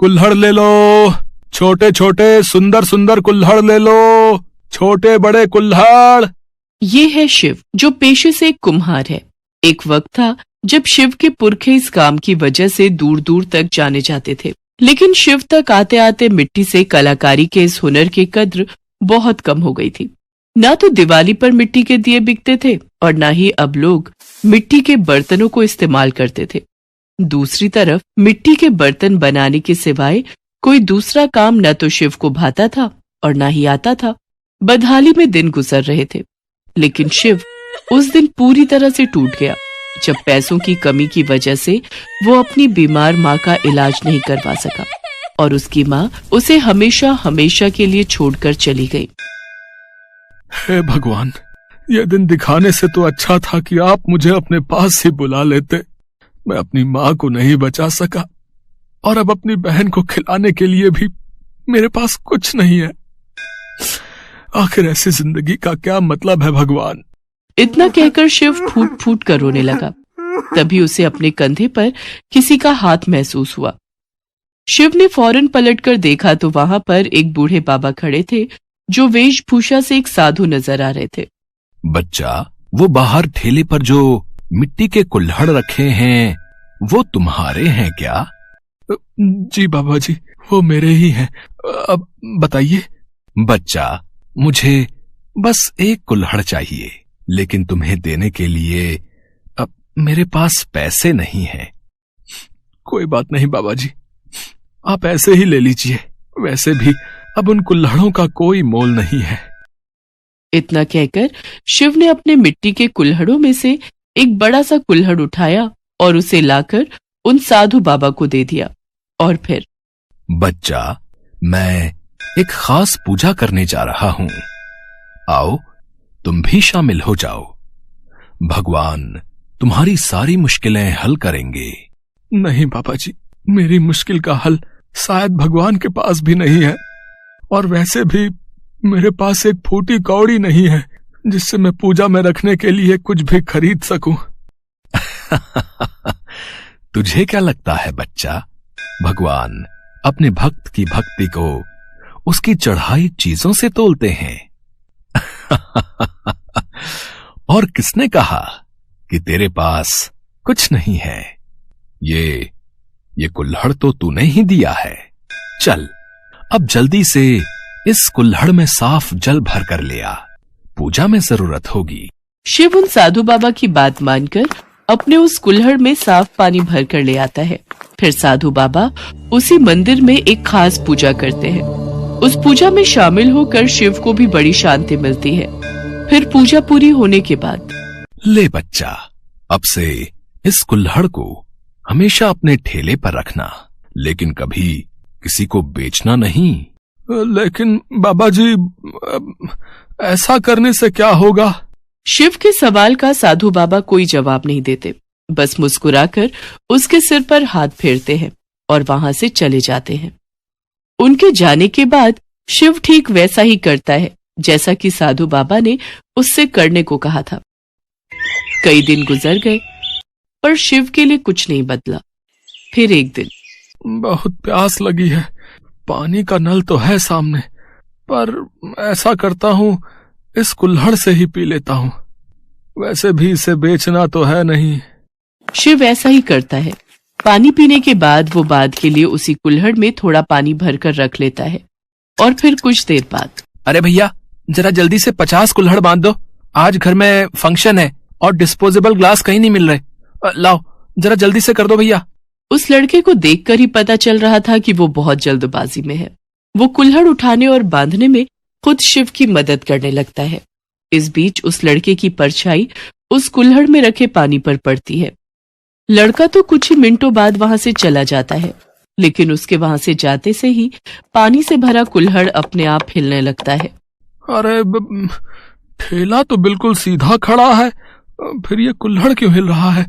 कुल्हड़ ले लो, छोटे छोटे सुंदर सुंदर कुल्हड़ ले लो, छोटे बड़े कुल्हड़। ये है शिव, जो पेशे से एक कुम्हार है। एक वक्त था जब शिव के पुरखे इस काम की वजह से दूर दूर तक जाने जाते थे, लेकिन शिव तक आते आते मिट्टी से कलाकारी के इस हुनर की कद्र बहुत कम हो गई थी। ना तो दिवाली पर मिट्टी के दिए बिकते थे और ना ही अब लोग मिट्टी के बर्तनों को इस्तेमाल करते थे। दूसरी तरफ मिट्टी के बर्तन बनाने के सिवाय कोई दूसरा काम न तो शिव को भाता था और ना ही आता था। बदहाली में दिन गुजर रहे थे, लेकिन शिव उस दिन पूरी तरह से टूट गया जब पैसों की कमी की वजह से वो अपनी बीमार माँ का इलाज नहीं करवा सका और उसकी माँ उसे हमेशा हमेशा के लिए छोड़कर चली गई। हे भगवान, यह दिन दिखाने से तो अच्छा था कि आप मुझे अपने पास ही बुला लेते। मैं अपनी माँ को नहीं बचा सका और अब अपनी बहन को खिलाने के लिए भी मेरे पास कुछ नहीं है। आखिर ऐसी जिंदगी का क्या मतलब है भगवान। इतना कहकर शिव फूट फूट कर रोने लगा। तभी उसे अपने कंधे पर किसी का हाथ महसूस हुआ। शिव ने फौरन पलटकर देखा तो वहां पर एक बूढ़े बाबा खड़े थे जो वेशभूषा से एक साधु नजर आ रहे थे। बच्चा, वो बाहर ठेले पर जो मिट्टी के कुल्हड़ रखे हैं वो तुम्हारे हैं क्या? जी बाबा जी, वो मेरे ही हैं। अब बताइए। बच्चा, मुझे बस एक कुल्हड़ चाहिए, लेकिन तुम्हें देने के लिए अब मेरे पास पैसे नहीं हैं। कोई बात नहीं बाबा जी, आप ऐसे ही ले लीजिए। वैसे भी अब उन कुल्हड़ों का कोई मोल नहीं है। इतना कहकर शिव ने अपने मिट्टी के कुल्हड़ों में से एक बड़ा सा कुल्हड़ उठाया और उसे लाकर उन साधु बाबा को दे दिया। और फिर, बच्चा, मैं एक खास पूजा करने जा रहा हूं, आओ तुम भी शामिल हो जाओ। भगवान तुम्हारी सारी मुश्किलें हल करेंगे। नहीं बाबा जी, मेरी मुश्किल का हल शायद भगवान के पास भी नहीं है, और वैसे भी मेरे पास एक फूटी कौड़ी नहीं है जिससे मैं पूजा में रखने के लिए कुछ भी खरीद सकूं। तुझे क्या लगता है बच्चा, भगवान अपने भक्त की भक्ति को उसकी चढ़ाई चीजों से तोलते हैं? और किसने कहा कि तेरे पास कुछ नहीं है? ये कुल्हड़ तो तूने ही दिया है। चल, अब जल्दी से इस कुल्हड़ में साफ जल भर कर ले आ, पूजा में जरूरत होगी। शिव उन साधु बाबा की बात मानकर अपने उस कुल्हड़ में साफ पानी भर कर ले आता है। फिर साधु बाबा उसी मंदिर में एक खास पूजा करते हैं। उस पूजा में शामिल होकर शिव को भी बड़ी शांति मिलती है। फिर पूजा पूरी होने के बाद, ले बच्चा, अब से इस कुल्हड़ को हमेशा अपने ठेले पर रखना, लेकिन कभी किसी को बेचना नहीं। लेकिन बाबा जी, ऐसा करने से क्या होगा? शिव के सवाल का साधु बाबा कोई जवाब नहीं देते, बस मुस्कुराकर उसके सिर पर हाथ फेरते हैं और वहां से चले जाते हैं। उनके जाने के बाद शिव ठीक वैसा ही करता है जैसा कि साधु बाबा ने उससे करने को कहा था। कई दिन गुजर गए पर शिव के लिए कुछ नहीं बदला। फिर एक दिन, बहुत प्यास लगी है, पानी का नल तो है सामने, पर ऐसा करता हूँ इस कुल्हड़ से ही पी लेता हूँ। वैसे भी इसे बेचना तो है नहीं। शिव ऐसा ही करता है। पानी पीने के बाद वो बाद के लिए उसी कुल्हड़ में थोड़ा पानी भरकर रख लेता है। और फिर कुछ देर बाद, अरे भैया, जरा जल्दी से 50 कुल्हड़ बांध दो, आज घर में फंक्शन है और डिस्पोजेबल ग्लास कहीं नहीं मिल रहे। लाओ, जरा जल्दी से कर दो भैया। उस लड़के को देखकर ही पता चल रहा था कि वो बहुत जल्दबाजी में है। वो कुल्हड़ उठाने और बांधने में खुद शिव की मदद करने लगता है। इस बीच उस लड़के की परछाई उस कुल्हड़ में रखे पानी पर पड़ती है। लड़का तो कुछ ही मिनटों बाद वहां से चला जाता है, लेकिन उसके वहां से जाते से ही पानी से भरा कुल्हड़ अपने आप हिलने लगता है। अरे ठेला तो बिल्कुल सीधा खड़ा है, फिर ये कुल्हड़ क्यों हिल रहा है?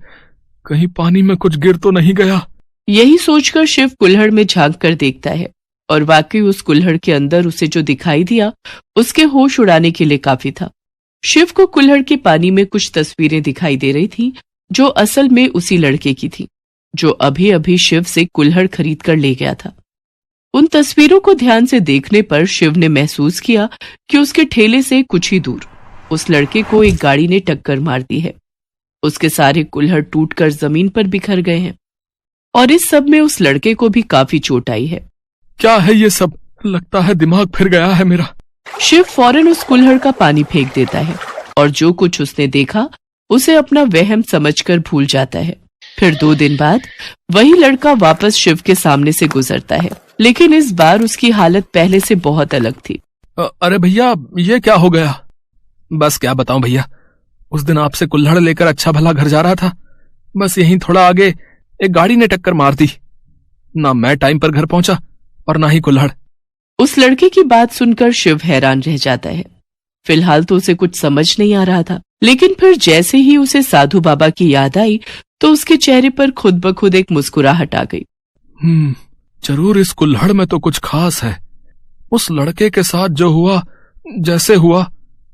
कहीं पानी में कुछ गिर तो नहीं गया? यही सोचकर शिव कुल्हड़ में झांक कर देखता है और वाकई उस कुल्हड़ के अंदर उसे जो दिखाई दिया उसके होश उड़ाने के लिए काफी था। शिव को कुल्हड़ के पानी में कुछ तस्वीरें दिखाई दे रही थी जो असल में उसी लड़के की थी जो अभी अभी शिव से कुल्हड़ खरीद कर ले गया था। उन तस्वीरों को ध्यान से देखने पर शिव ने महसूस किया कि उसके ठेले से कुछ ही दूर उस लड़के को एक गाड़ी ने टक्कर मार दी है। उसके सारे कुल्हड़ टूटकर जमीन पर बिखर गए हैं और इस सब में उस लड़के को भी काफी चोट आई है। क्या है ये सब? लगता है दिमाग फिर गया है मेरा। शिव फौरन उस कुल्हड़ का पानी फेंक देता है और जो कुछ उसने देखा उसे अपना वहम समझकर भूल जाता है। फिर 2 दिन बाद वही लड़का वापस शिव के सामने से गुजरता है, लेकिन इस बार उसकी हालत पहले से बहुत अलग थी। अरे भैया, ये क्या हो गया? बस क्या बताऊं भैया, उस दिन आपसे कुल्हड़ लेकर अच्छा भला घर जा रहा था, बस यहीं थोड़ा आगे एक गाड़ी ने टक्कर मार दी। ना मैं टाइम पर घर पहुंचा और ना ही कुल्हड़। उस लड़के की बात सुनकर शिव हैरान रह जाता है। फिलहाल तो उसे कुछ समझ नहीं आ रहा था, लेकिन फिर जैसे ही उसे साधु बाबा की याद आई तो उसके चेहरे पर खुद ब खुद एक मुस्कुराहट आ गई। जरूर इस कुल्हड़ में तो कुछ खास है। उस लड़के के साथ जो हुआ, जैसे हुआ,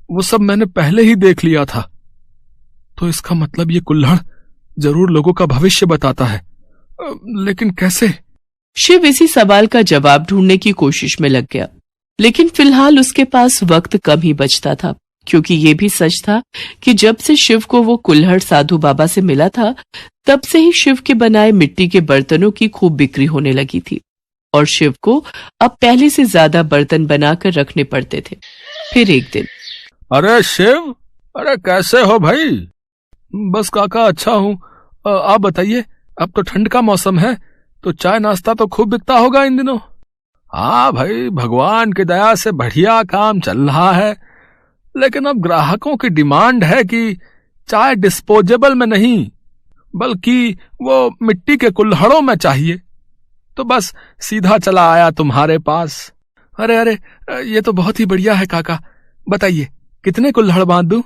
वो सब मैंने पहले ही देख लिया था। तो इसका मतलब ये कुल्हड़ जरूर लोगों का भविष्य बताता है, लेकिन कैसे? शिव इसी सवाल का जवाब ढूंढने की कोशिश में लग गया, लेकिन फिलहाल उसके पास वक्त कम ही बचता था, क्योंकि ये भी सच था कि जब से शिव को वो कुल्हड़ साधु बाबा से मिला था, तब से ही शिव के बनाए मिट्टी के बर्तनों की खूब बिक्री होने लगी थी और शिव को अब पहले से ज्यादा बर्तन बनाकर रखने पड़ते थे। फिर एक दिन, अरे शिव, अरे कैसे हो भाई? बस काका अच्छा हूँ। आप बताइए, अब तो ठंड का मौसम है तो चाय नाश्ता तो खूब बिकता होगा इन दिनों। हाँ भाई, भगवान की दया से बढ़िया काम चल रहा है, लेकिन अब ग्राहकों की डिमांड है कि चाय डिस्पोजेबल में नहीं बल्कि वो मिट्टी के कुल्हड़ों में चाहिए, तो बस सीधा चला आया तुम्हारे पास। अरे अरे, ये तो बहुत ही बढ़िया है काका। बताइए कितने कुल्हड़ बांध दूं?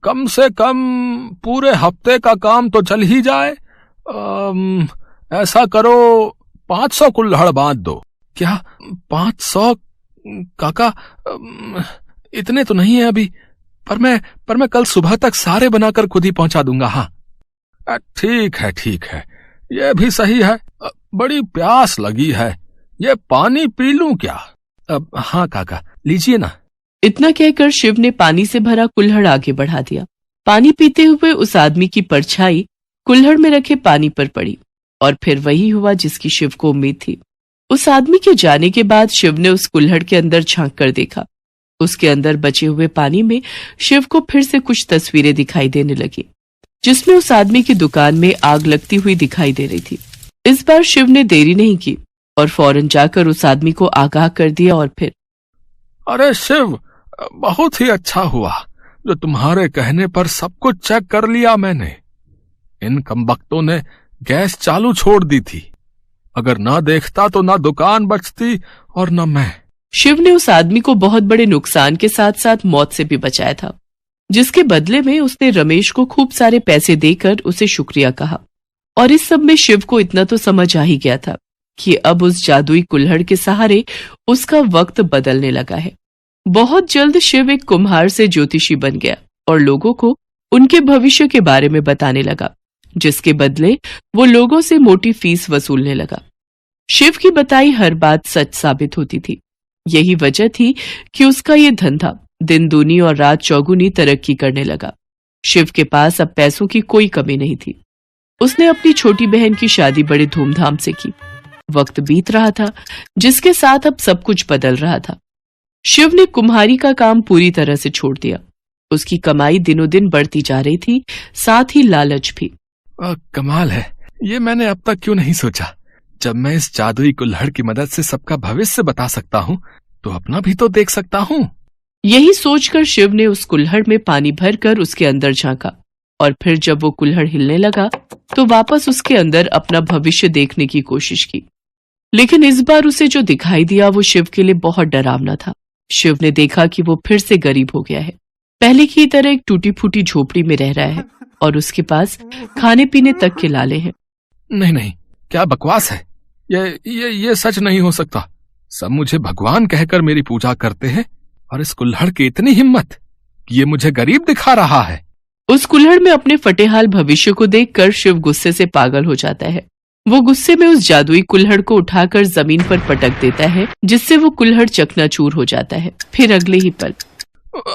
कम से कम पूरे हफ्ते का काम तो चल ही जाए। ऐसा करो 500 कुल्हड़ बांध दो। क्या 500? काका इतने तो नहीं है अभी, पर मैं कल सुबह तक सारे बनाकर खुद ही पहुंचा दूंगा। हाँ ठीक है, ये भी सही है। बड़ी प्यास लगी है, ये पानी पी लूं क्या? हाँ काका, लीजिए ना। इतना कहकर शिव ने पानी से भरा कुल्हड़ आगे बढ़ा दिया। पानी पीते हुए उस आदमी की परछाई कुल्हड़ में रखे पानी पर पड़ी और फिर वही हुआ जिसकी शिव को उम्मीद थी। उस आदमी के जाने के बाद शिव ने उस कुल्हड़ के अंदर झांक कर देखा। उसके अंदर बचे हुए पानी में शिव को फिर से कुछ तस्वीरें दिखाई देने लगी, जिसमें उस आदमी की दुकान में आग लगती हुई दिखाई दे रही थी। इस बार शिव ने देरी नहीं की और फौरन जाकर उस आदमी को आगाह कर दिया और फिर, अरे शिव, बहुत ही अच्छा हुआ जो तुम्हारे कहने पर सब कुछ चेक कर लिया मैंने। इन कमबख्तों ने गैस चालू छोड़ दी थी, अगर ना देखता तो ना दुकान बचती और ना मैं। शिव ने उस आदमी को बहुत बड़े नुकसान के साथ साथ मौत से भी बचाया था, जिसके बदले में उसने रमेश को खूब सारे पैसे देकर उसे शुक्रिया कहा। और इस सब में शिव को इतना तो समझ आ ही गया था कि अब उस जादुई कुल्हड़ के सहारे उसका वक्त बदलने लगा है। बहुत जल्द शिव एक कुम्हार से ज्योतिषी बन गया और लोगों को उनके भविष्य के बारे में बताने लगा, जिसके बदले वो लोगों से मोटी फीस वसूलने लगा। शिव की बताई हर बात सच साबित होती थी। यही वजह थी कि उसका ये धंधा दिन दूनी और रात चौगुनी तरक्की करने लगा। शिव के पास अब पैसों की कोई कमी नहीं थी। उसने अपनी छोटी बहन की शादी बड़े धूमधाम से की। वक्त बीत रहा था, जिसके साथ अब सब कुछ बदल रहा था। शिव ने कुम्हारी का काम पूरी तरह से छोड़ दिया। उसकी कमाई दिनों दिन बढ़ती जा रही थी, साथ ही लालच भी। कमाल है, ये मैंने अब तक क्यों नहीं सोचा। जब मैं इस जादुई कुल्हड़ की मदद से सबका भविष्य बता सकता हूँ, तो अपना भी तो देख सकता हूँ। यही सोचकर शिव ने उस कुल्हड़ में पानी भरकर उसके अंदर झांका और फिर जब वो कुल्हड़ हिलने लगा तो वापस उसके अंदर अपना भविष्य देखने की कोशिश की। लेकिन इस बार उसे जो दिखाई दिया वो शिव के लिए बहुत डरावना था। शिव ने देखा कि वो फिर से गरीब हो गया है। पहले की तरह एक टूटी फूटी झोपड़ी में रह रहा है और उसके पास खाने पीने तक के लाले हैं। नहीं, क्या बकवास है। ये सच नहीं हो सकता। सब मुझे भगवान कहकर मेरी पूजा करते हैं और इस कुल्हड़ की इतनी हिम्मत कि ये मुझे गरीब दिखा रहा है। उस कुल्हड़ में अपने फटेहाल भविष्य को देखकर शिव गुस्से से पागल हो जाता है वो गुस्से में उस जादुई कुल्हड़ को उठाकर जमीन पर पटक देता है, जिससे वो कुल्हड़ चकनाचूर हो जाता है। फिर अगले ही पल,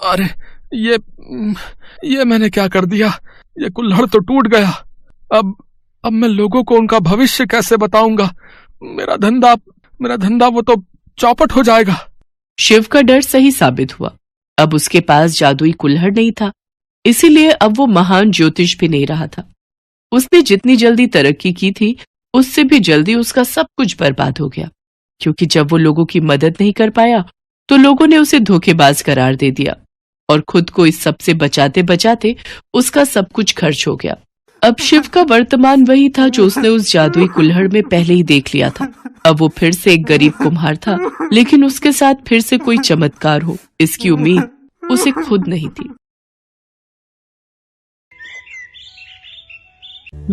अरे ये मैंने क्या कर दिया? ये कुल्हड़ तो टूट गया। अब मैं लोगों को उनका भविष्य कैसे बताऊंगा? मेरा धंधा वो तो चौपट हो जाएगा। शिव का डर सही साबित हुआ। अब उसके पास जादुई कुल्हड़ नहीं था, इसीलिए अब वो महान ज्योतिष भी नहीं रहा था। उसने जितनी जल्दी तरक्की की थी, उससे भी जल्दी उसका सब कुछ बर्बाद हो गया, क्योंकि जब वो लोगों की मदद नहीं कर पाया तो लोगों ने उसे धोखेबाज करार दे दिया और खुद को इस सब से बचाते बचाते उसका सब कुछ खर्च हो गया। अब शिव का वर्तमान वही था जो उसने उस जादुई कुल्हड़ में पहले ही देख लिया था। अब वो फिर से एक गरीब कुम्हार था, लेकिन उसके साथ फिर से कोई चमत्कार हो, इसकी उम्मीद उसे खुद नहीं थी।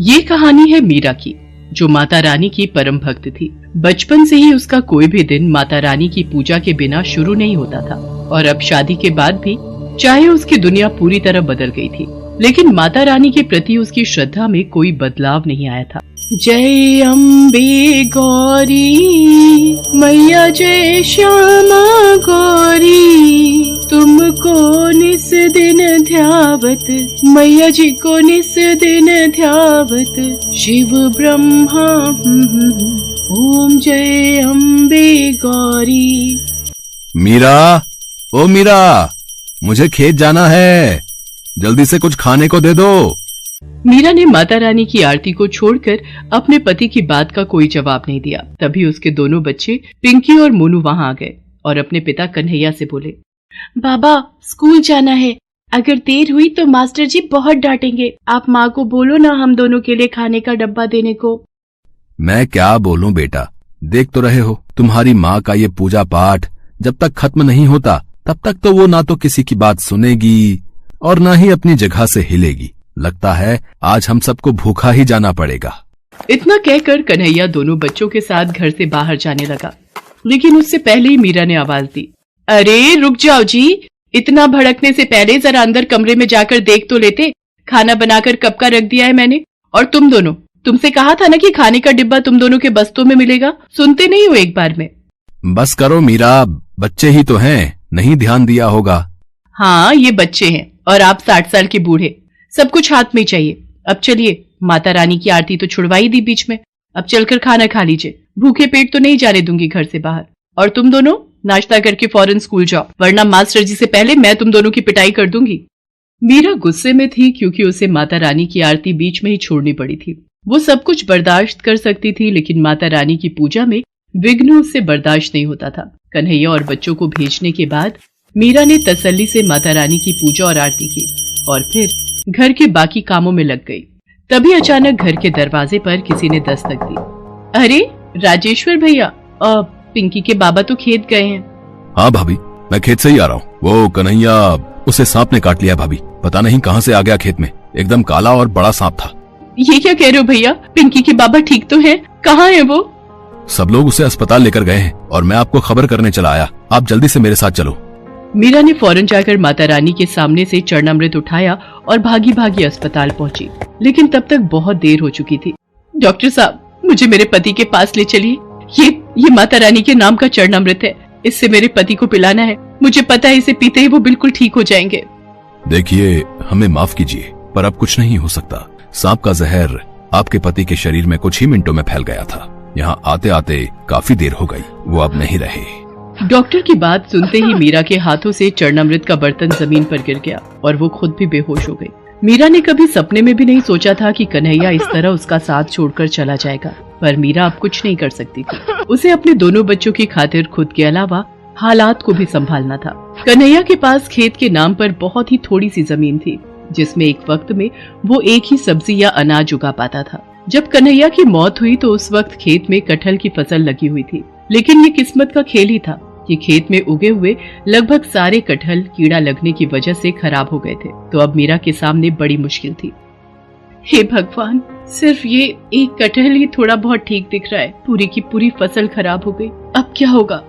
ये कहानी है मीरा की, जो माता रानी की परम भक्त थी। बचपन से ही उसका कोई भी दिन माता रानी की पूजा के बिना शुरू नहीं होता था, और अब शादी के बाद भी चाहे उसकी दुनिया पूरी तरह बदल गई थी, लेकिन माता रानी के प्रति उसकी श्रद्धा में कोई बदलाव नहीं आया था। जय अम्बे गौरी मैया, जय श्यामा गौरी, तुमको निस दिन ध्यावत, मैया जी को निस दिन ध्यावत, शिव ब्रह्मा ओम जय अम्बे गौरी। मीरा, ओ मीरा, मुझे खेत जाना है, जल्दी से कुछ खाने को दे दो। मीरा ने माता रानी की आरती को छोड़कर अपने पति की बात का कोई जवाब नहीं दिया। तभी उसके दोनों बच्चे पिंकी और मोनू वहां आ गए और अपने पिता कन्हैया से बोले, बाबा स्कूल जाना है, अगर देर हुई तो मास्टर जी बहुत डांटेंगे। आप माँ को बोलो ना हम दोनों के लिए खाने का डब्बा देने को। मैं क्या बोलूं बेटा, देख तो रहे हो तुम्हारी माँ का ये पूजा पाठ जब तक खत्म नहीं होता तब तक तो वो ना तो किसी की बात सुनेगी और ना ही अपनी जगह से हिलेगी। लगता है आज हम सबको भूखा ही जाना पड़ेगा। इतना कहकर कन्हैया दोनों बच्चों के साथ घर से बाहर जाने लगा, लेकिन उससे पहले ही मीरा ने आवाज दी, अरे रुक जाओ जी, इतना भड़कने से पहले जरा अंदर कमरे में जाकर देख तो लेते, खाना बनाकर कब का रख दिया है मैंने। और तुम दोनों, तुमसे कहा था ना कि खाने का डिब्बा तुम दोनों के बस्तों में मिलेगा, सुनते नहीं हो एक बार में। बस करो मीरा, बच्चे ही तो हैं, नहीं ध्यान दिया होगा। हाँ ये बच्चे हैं और आप 60 साल के बूढ़े, सब कुछ हाथ में चाहिए। अब चलिए, माता रानी की आरती तो छुड़वाई दी बीच में, अब चलकर खाना खा लीजिए, भूखे पेट तो नहीं जाने दूंगी घर से बाहर। और तुम दोनों नाश्ता करके फौरन स्कूल जाओ, वरना मास्टर जी से पहले मैं तुम दोनों की पिटाई कर दूंगी। मीरा गुस्से में थी क्योंकि उसे माता रानी की आरती बीच में ही छोड़नी पड़ी थी। वो सब कुछ बर्दाश्त कर सकती थी, लेकिन माता रानी की पूजा में विघ्न उससे बर्दाश्त नहीं होता था। कन्हैया और बच्चों को भेजने के बाद मीरा ने तसल्ली से माता रानी की पूजा और आरती की और फिर घर के बाकी कामों में लग गई। तभी अचानक घर के दरवाजे पर किसी ने दस्तक दी। अरे राजेश्वर भैया, पिंकी के बाबा तो खेत गए हैं। हाँ भाभी, मैं खेत से ही आ रहा हूँ। वो कन्हैया, उसे सांप ने काट लिया भाभी, पता नहीं कहाँ से आ गया खेत में, एकदम काला और बड़ा सांप था। ये क्या कह रहे हो भैया, पिंकी के बाबा ठीक तो हैं? कहाँ है वो? सब लोग उसे अस्पताल लेकर गए हैं और मैं आपको खबर करने चला आया, आप जल्दी से मेरे साथ चलो। मीरा ने फौरन जाकर माता रानी के सामने से चरणामृत उठाया और भागी भागी अस्पताल पहुंची, लेकिन तब तक बहुत देर हो चुकी थी। डॉक्टर साहब, मुझे मेरे पति के पास ले चलिए, ये माता रानी के नाम का चरणामृत है, इससे मेरे पति को पिलाना है, मुझे पता है इसे पीते ही वो बिल्कुल ठीक हो जाएंगे। देखिए, हमें माफ कीजिए पर अब कुछ नहीं हो सकता। सांप का जहर आपके पति के शरीर में कुछ ही मिनटों में फैल गया था, यहाँ आते आते काफी देर हो गई, वो अब नहीं रहे। डॉक्टर की बात सुनते ही मीरा के हाथों से चरणामृत का बर्तन जमीन पर गिर गया और वो खुद भी बेहोश हो गई। मीरा ने कभी सपने में भी नहीं सोचा था कि कन्हैया इस तरह उसका साथ छोड़कर चला जाएगा, पर मीरा अब कुछ नहीं कर सकती थी। उसे अपने दोनों बच्चों की खातिर खुद के अलावा हालात को भी संभालना था। कन्हैया के पास खेत के नाम पर बहुत ही थोड़ी सी जमीन थी, जिसमें एक वक्त में वो एक ही सब्जी या अनाज उगा पाता था। जब कन्हैया की मौत हुई तो उस वक्त खेत में कटहल की फसल लगी हुई थी, लेकिन ये किस्मत का खेल ही था कि खेत में उगे हुए लगभग सारे कटहल कीड़ा लगने की वजह से खराब हो गए थे। तो अब मीरा के सामने बड़ी मुश्किल थी। हे भगवान, सिर्फ ये एक कटहल ही थोड़ा बहुत ठीक दिख रहा है, पूरी की पूरी फसल खराब हो गई, अब क्या होगा?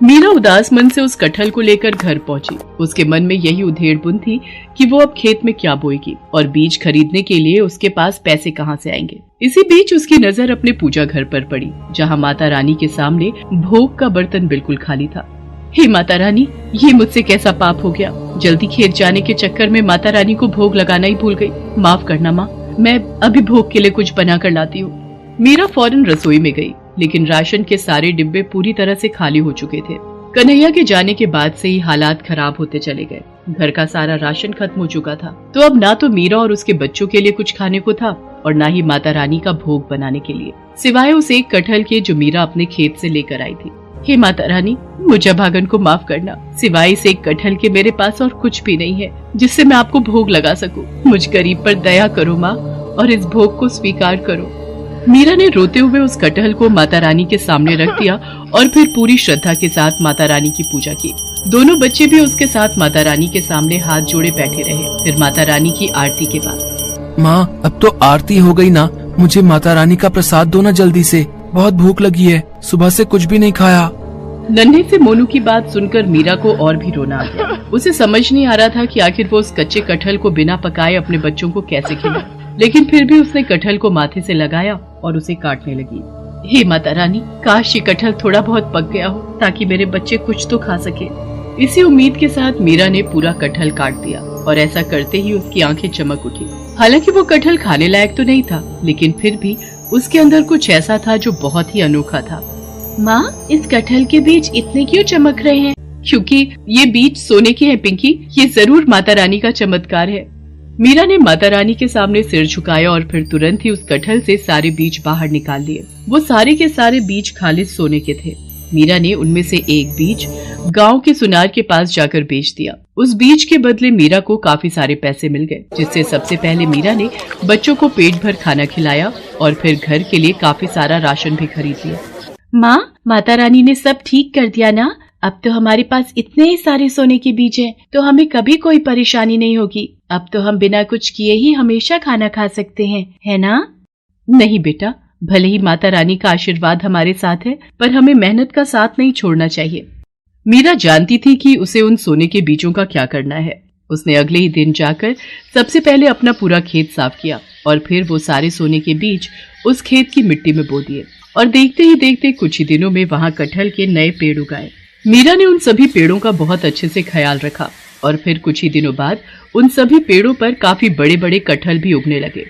मीरा उदास मन से उस कटहल को लेकर घर पहुंची। उसके मन में यही उधेड़-बुन थी कि वो अब खेत में क्या बोएगी और बीज खरीदने के लिए उसके पास पैसे कहां से आएंगे। इसी बीच उसकी नजर अपने पूजा घर पर पड़ी, जहां माता रानी के सामने भोग का बर्तन बिल्कुल खाली था। हे माता रानी, ये मुझसे कैसा पाप हो गया। जल्दी खेत जाने के चक्कर में माता रानी को भोग लगाना ही भूल गई। माफ करना माँ, मैं अभी भोग के लिए कुछ बना कर लाती हूँ। मीरा फौरन रसोई में गई, लेकिन राशन के सारे डिब्बे पूरी तरह से खाली हो चुके थे। कन्हैया के जाने के बाद से ही हालात खराब होते चले गए। घर का सारा राशन खत्म हो चुका था, तो अब ना तो मीरा और उसके बच्चों के लिए कुछ खाने को था और ना ही माता रानी का भोग बनाने के लिए, सिवाय उस एक कटहल के जो मीरा अपने खेत से लेकर आई थी। हे माता रानी, मुझे भागन को माफ करना। सिवाय इस एक कटहल के मेरे पास और कुछ भी नहीं है जिससे मैं आपको भोग लगा सकूं। मुझ गरीब पर दया करो माँ और इस भोग को स्वीकार करो। मीरा ने रोते हुए उस कटहल को माता रानी के सामने रख दिया और फिर पूरी श्रद्धा के साथ माता रानी की पूजा की। दोनों बच्चे भी उसके साथ माता रानी के सामने हाथ जोड़े बैठे रहे। फिर माता रानी की आरती के बाद, माँ अब तो आरती हो गई ना, मुझे माता रानी का प्रसाद दो ना जल्दी से, बहुत भूख लगी है, सुबह से कुछ भी नहीं खाया। नन्हे से मोनू की बात सुनकर मीरा को और भी रोना आ गया। उसे समझ नहीं आ रहा था कि आखिर वो उस कच्चे कटहल को बिना पकाए अपने बच्चों को कैसे खिलाए, लेकिन फिर भी उसने कटहल को माथे से लगाया और उसे काटने लगी। हे माता रानी, काश ये कटहल थोड़ा बहुत पक गया हो ताकि मेरे बच्चे कुछ तो खा सके। इसी उम्मीद के साथ मीरा ने पूरा कटहल काट दिया और ऐसा करते ही उसकी आंखें चमक उठी। हालांकि वो कटहल खाने लायक तो नहीं था, लेकिन फिर भी उसके अंदर कुछ ऐसा था जो बहुत ही अनोखा था। माँ, इस कटहल के बीज इतने क्यों चमक रहे हैं? क्योंकि ये बीज सोने के हैं पिंकी, ये जरूर माता रानी का चमत्कार है। मीरा ने माता रानी के सामने सिर झुकाया और फिर तुरंत ही उस कटहल से सारे बीज बाहर निकाल लिए। वो सारे के सारे बीज खालिस सोने के थे। मीरा ने उनमें से एक बीज गांव के सुनार के पास जाकर बेच दिया। उस बीज के बदले मीरा को काफी सारे पैसे मिल गए, जिससे सबसे पहले मीरा ने बच्चों को पेट भर खाना खिलाया और फिर घर के लिए काफी सारा राशन भी खरीद लिया। माँ, माता रानी ने सब ठीक कर दिया ना? अब तो हमारे पास इतने सारे सोने के बीज हैं, तो हमें कभी कोई परेशानी नहीं होगी। अब तो हम बिना कुछ किए ही हमेशा खाना खा सकते हैं, है ना? नहीं बेटा, भले ही माता रानी का आशीर्वाद हमारे साथ है, पर हमें मेहनत का साथ नहीं छोड़ना चाहिए। मीरा जानती थी कि उसे उन सोने के बीजों का क्या करना है। उसने अगले ही दिन जाकर सबसे पहले अपना पूरा खेत साफ किया और फिर वो सारे सोने के बीज उस खेत की मिट्टी में बो दिए और देखते ही देखते कुछ ही दिनों में वहाँ कटहल के नए पेड़ उगाए। मीरा ने उन सभी पेड़ों का बहुत अच्छे से ख्याल रखा और फिर कुछ ही दिनों बाद उन सभी पेड़ों पर काफी बड़े बड़े कटहल भी उगने लगे।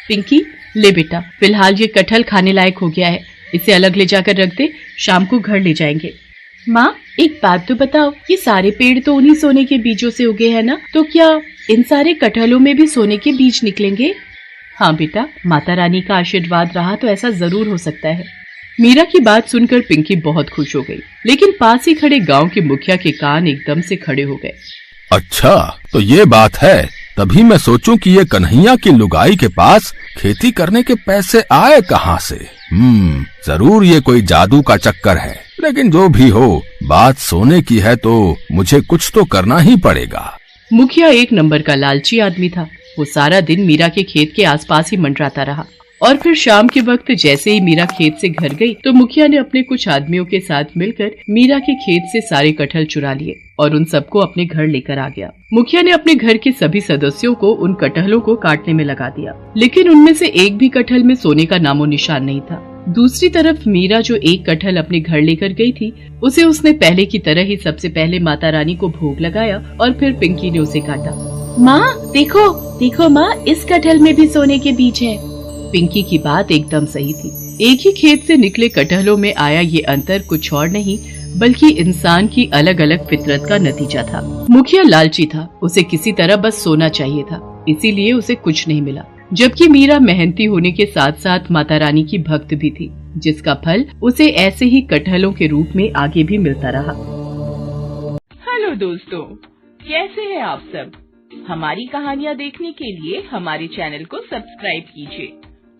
पिंकी, ले बेटा, फिलहाल ये कटहल खाने लायक हो गया है, इसे अलग ले जाकर रख दे, शाम को घर ले जाएंगे। माँ, एक बात तो बताओ, ये सारे पेड़ तो उन्हीं सोने के बीजों से उगे हैं ना, तो क्या इन सारे कटहलों में भी सोने के बीज निकलेंगे? हाँ बेटा, माता रानी का आशीर्वाद रहा तो ऐसा जरूर हो सकता है। मीरा की बात सुनकर पिंकी बहुत खुश हो गई, लेकिन पास ही खड़े गांव के मुखिया के कान एकदम से खड़े हो गए। अच्छा, तो ये बात है, तभी मैं सोचूं कि ये कन्हैया की लुगाई के पास खेती करने के पैसे आए कहाँ से। जरूर ये कोई जादू का चक्कर है, लेकिन जो भी हो, बात सोने की है तो मुझे कुछ तो करना ही पड़ेगा। मुखिया एक नंबर का लालची आदमी था। वो सारा दिन मीरा के खेत के आसपास ही मंडराता रहा और फिर शाम के वक्त जैसे ही मीरा खेत से घर गई तो मुखिया ने अपने कुछ आदमियों के साथ मिलकर मीरा के खेत से सारे कटहल चुरा लिए और उन सबको अपने घर लेकर आ गया। मुखिया ने अपने घर के सभी सदस्यों को उन कटहलों को काटने में लगा दिया, लेकिन उनमें से एक भी कटहल में सोने का नामो निशान नहीं था। दूसरी तरफ मीरा जो एक कटहल अपने घर लेकर गई थी, उसे उसने पहले की तरह ही सबसे पहले माता रानी को भोग लगाया और फिर पिंकी ने उसे काटा। माँ देखो, देखो माँ, इस कटहल में भी सोने के बीज हैं। पिंकी की बात एकदम सही थी। एक ही खेत से निकले कटहलों में आया ये अंतर कुछ और नहीं बल्कि इंसान की अलग अलग फितरत का नतीजा था। मुखिया लालची था, उसे किसी तरह बस सोना चाहिए था, इसीलिए उसे कुछ नहीं मिला। जबकि मीरा मेहनती होने के साथ साथ माता रानी की भक्त भी थी, जिसका फल उसे ऐसे ही कटहलों के रूप में आगे भी मिलता रहा। हेलो दोस्तों, कैसे हैं आप सब? हमारी कहानियाँ देखने के लिए हमारे चैनल को सब्सक्राइब कीजिए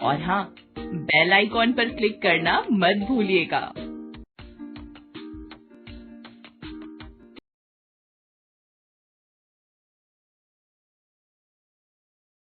और हाँ, बेल आइकॉन पर क्लिक करना मत भूलिएगा।